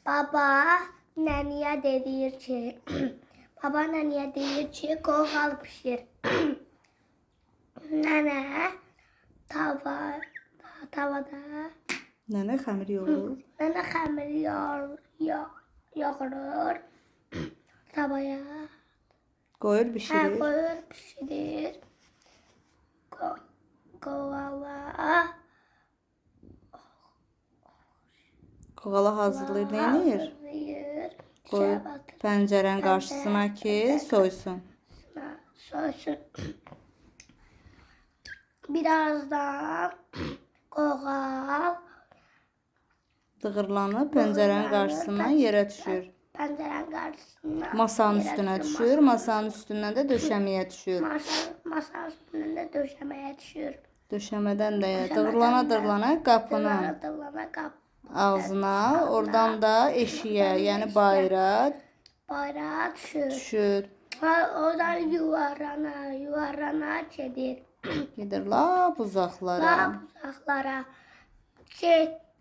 Baba nənəyə deyir ki, baba nənəyə deyir ki, qoğal pişir. Nənə tavada Nənə xəmir yoğurur. nənə xəmir yoğurur. Tavaya Qoyur bişirir. qoyur pişirir. Qoğala hazırlayır, nə edir? Qoyur pəncərənin qarşısına ki, soysun. Soysun. Birazdan qoğal Dığırlanıb pəncərənin qarşısından yerə düşür. pəncərənin qarşısına Masanın üstünə düşür. Masanın üstündən də döşəməyə düşür. Masanın üstündən də döşəməyə düşür. Döşəmədən də dığırlana qapının ağzına, oradan da eşiyə, yəni bayıra düşür. Oradan yuvarlana gedir. Gedir lap uzaqlara.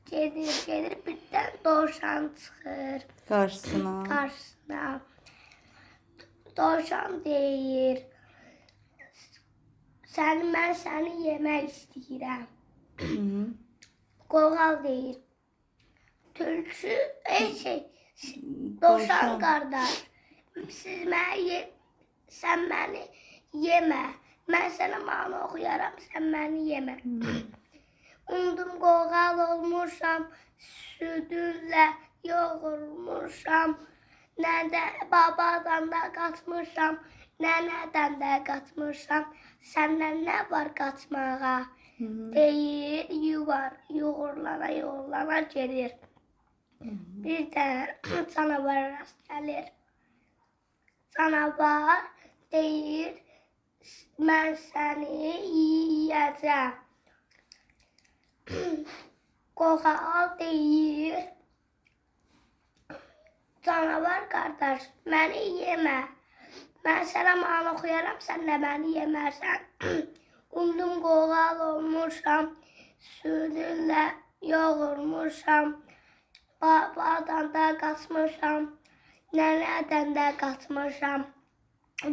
Gedir, birdən dovşan çıxır qarşısına. Dovşan deyir, mən səni yemək istəyirəm. Qoğal deyir, tülkü, dovşan qardaş, sən məni yemə. Mən sənə mahnı oxuyaram, sən məni yemə. Undum qoğal olmuşam, südünlə yoğurmuşam. Babadan da qaçmışam, nənədən də qaçmışam. Səndən nə var qaçmağa? Deyir, yoğurlana gedir. Birdən canavar rast gəlir. Canavar deyir, mən səni yeyəcəm. Qoğal deyir, canavar qardaş, məni yemə. Mən sənə mahnı oxuyaram, sən də məni yemərsən. Undum qoğal olmuşam, südünlə yoğurmuşam. Babadan da qaçmışam, nənədən də qaçmışam.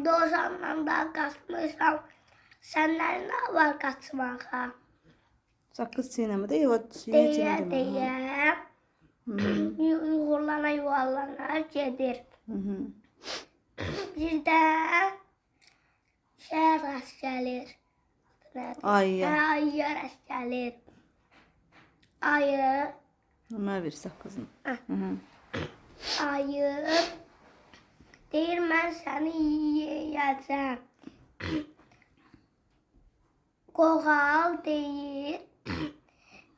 Dovşandan da qaçmışam, səndən nə var qaçmağa? Saqqız çiynəmədə Deyə yuvarlana gedir. Birdən rast gəlir. Ayıya rast gəlir. Ayı Mənə ver saqqızını. Ayı deyir, mən səni yeyəcəm. Qoğal deyir,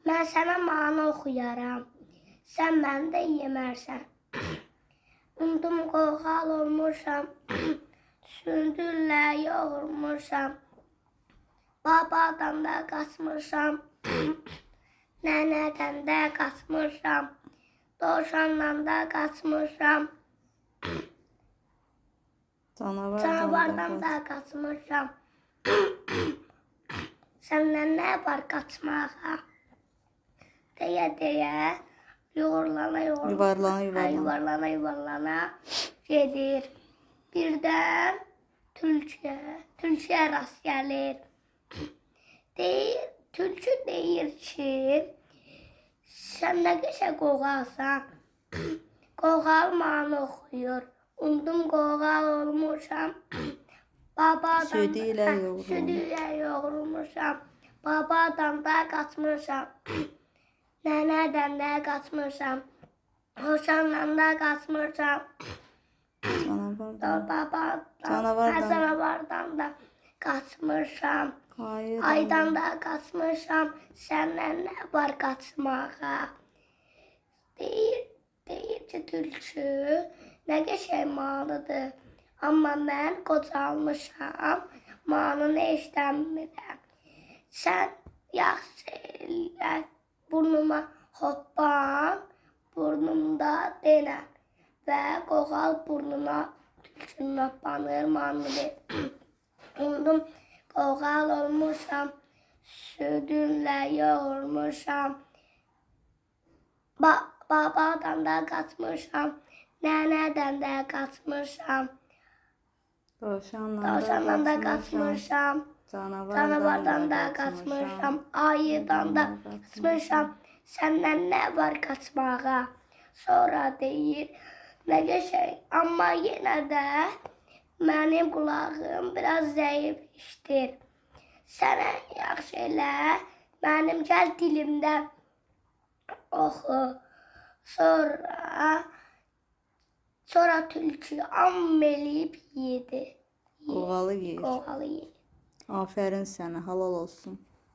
mən sənə mahnı oxuyaram, sən məni də yemərsən. Undum qoğal olmuşam, sündürlə yoğurmuşam. Babadan da qaçmışam, nənədən də qaçmışam. Dovşandan da qaçmışam, canavardan da qaçmışam. Səndən nə var qaçmağa? Deyə yuvarlana gedir. Birdən tülküyə rast gəlir. Tülkü deyir ki, sən nə qəşəng qoğalsan. Qoğal mahnı oxuyur. Undum qoğal olmuşam. Südü ilə yoğurmuşam. Babadan da qaçmışam. Nənədən də qaçmışam. Dovşandan da qaçmışam. Canavardan da qaçmışam. Aydan da qaçmışam. Səndən nə var qaçmağa? Deyir ki, tülkü, nə qəşəng mahnıdır. Amma mən qocalmışam, mahnını eşitmirəm. Sən yaxşı elə burnuma hoppan, burnumda denən və qoğal burnuna tülkünün hoppanır, mahnı deyir. Undum qoğal olmuşam, südünlə yoğurmuşam. babadan da qaçmışam, nənədən də qaçmışam, dovşandan da qaçmışam, canavardan da qaçmışam, ayıdan da qaçmışam. Səndən nə var qaçmağa? Sonra deyir, nə qəşəng, amma yenə də mənim qulağım biraz zəif işdir. Sənə yaxşı elə, mənim gəl dilimdən oxu. Sonra tülkü am eləyib yedi. Qoğalı yeyir. Qoğalı yedi. Afərin sənə, halal olsun.